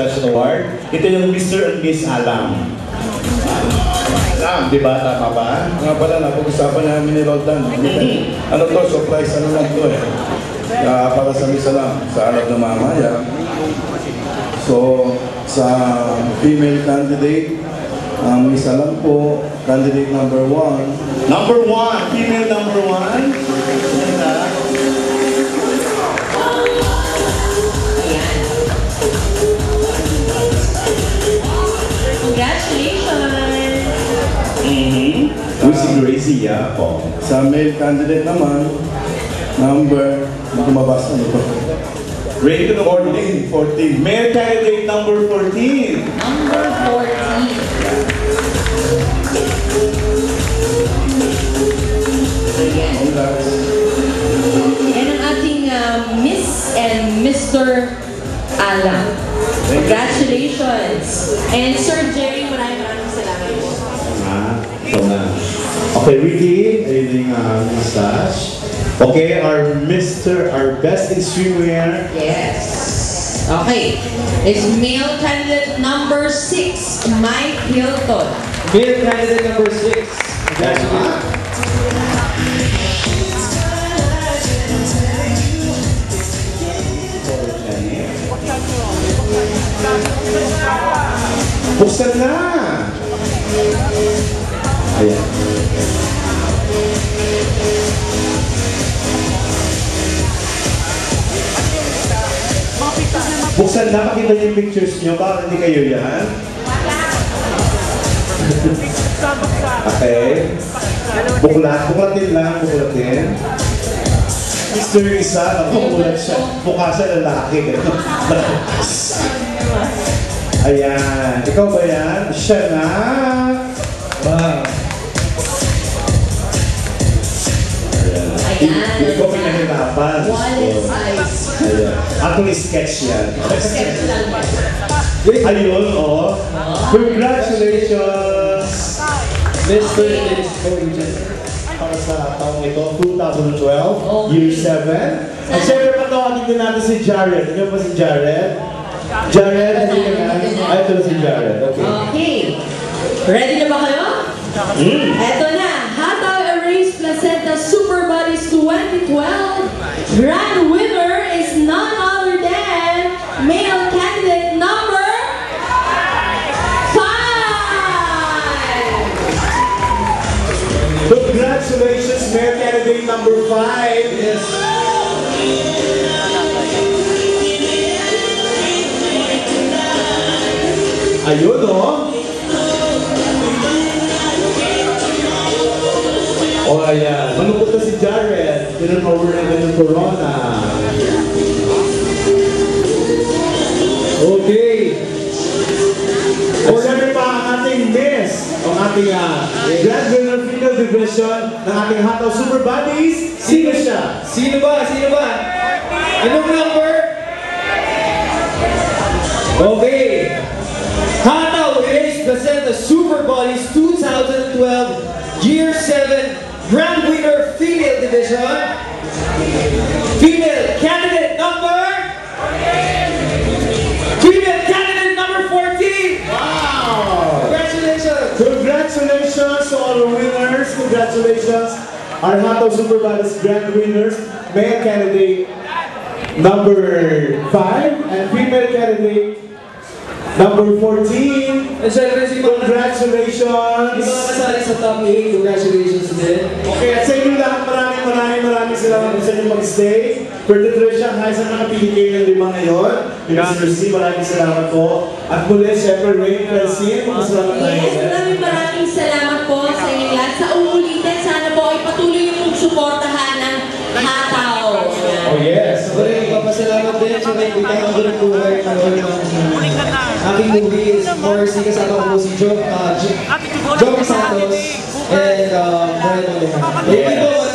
Fashion Award. Ito yung Mr. and Miss Alam. Alam, di ba? Tama ba? Nga pala, napag-usapan namin ni Roldan. Ano to, surprise, ano lang to eh. Para sa misa lang, sa anak ng mamaya. So, sa female candidate, isa lang po, candidate number 1. Number 1, female number 1. Congratulations! Si Gracie po. Sa male candidate naman, number, lumabas na ito. Rated 14. Male candidate number 14. Number 14. And ang ating Miss and Mr. Alam. Congratulations! And Sir Jerry, maraming salamat po. Ito na. Okay, Ricky, reading mustache. Okay, our best in swimwear. Yes. Okay. It's male candidate number 6, Mike Hilton. Male candidate number 6. Congratulations. Buksan na! Ayan. Buksan na, pakita niyo yung pictures niyo. Baka hindi kayo yan. Okay. Buklatin lang, buklatin. Mr. Isa, nakukulat siya. Bukasan lalaki. Ayan. Ikaw ba yan? Siya na. Wow. Hindi ko pinahirapan. Wallet size. Ayan. Atong sketch yan. Sketch lang ba? Ayun, oh. Congratulations! Mr. and Miss Corrigan. Para sa taong ito, 2012, year 7. At syempre patawakin din natin si Jared. Ano ba si Jared? Jared, hindi ka na? Ay, ito na si Jared. Okay. Okay. Ready na ba kayo? Eto na. Hataw Erase Placenta Super Buddies 2012. Grand winner is none other than male candidate number 5. Congratulations, male candidate number 5. Yes. Ayun, oh. Oh, ayan. Malungkot na si Jared. Pinag-over na ng corona. Okay. At syempre pa ang ating miss, ang ating Grand Winner Female Division ng ating Hataw Super Buddies. Sino siya? Sino ba? Sino ba? Anong number? Okay. Hataw Erase Placenta Super Buddies 2012 Year 7 Grand Winner Female Division. Female candidate number 14. Wow! Congratulations. Congratulations to all our winners. Congratulations. Our Hataw Super Buddies Grand Winners. Male candidate number 5 and female candidate number 14. And syempre si mga Congratulations! kasali sa top 8, congratulations din. Okay, at sa inyo lahat, maraming salamat sa inyong mag-stay. For Patricia, hi sa mga pili kayo ng 5 ngayon. Mr. C, maraming salamat po. At muli, syempre, Rain, Francine, salamat tayo. Yes, maraming salamat po sa inyong lahat. Sa uulitin, sana po ay patuloy yung magsuportahan ng Hataw. Oh yes! Ako rin magpapasalamat din sa may bitang ko ng buhay na aking movie is Morrissey, kasama ko si Joe Santos and Brian Olejan. Thank you po.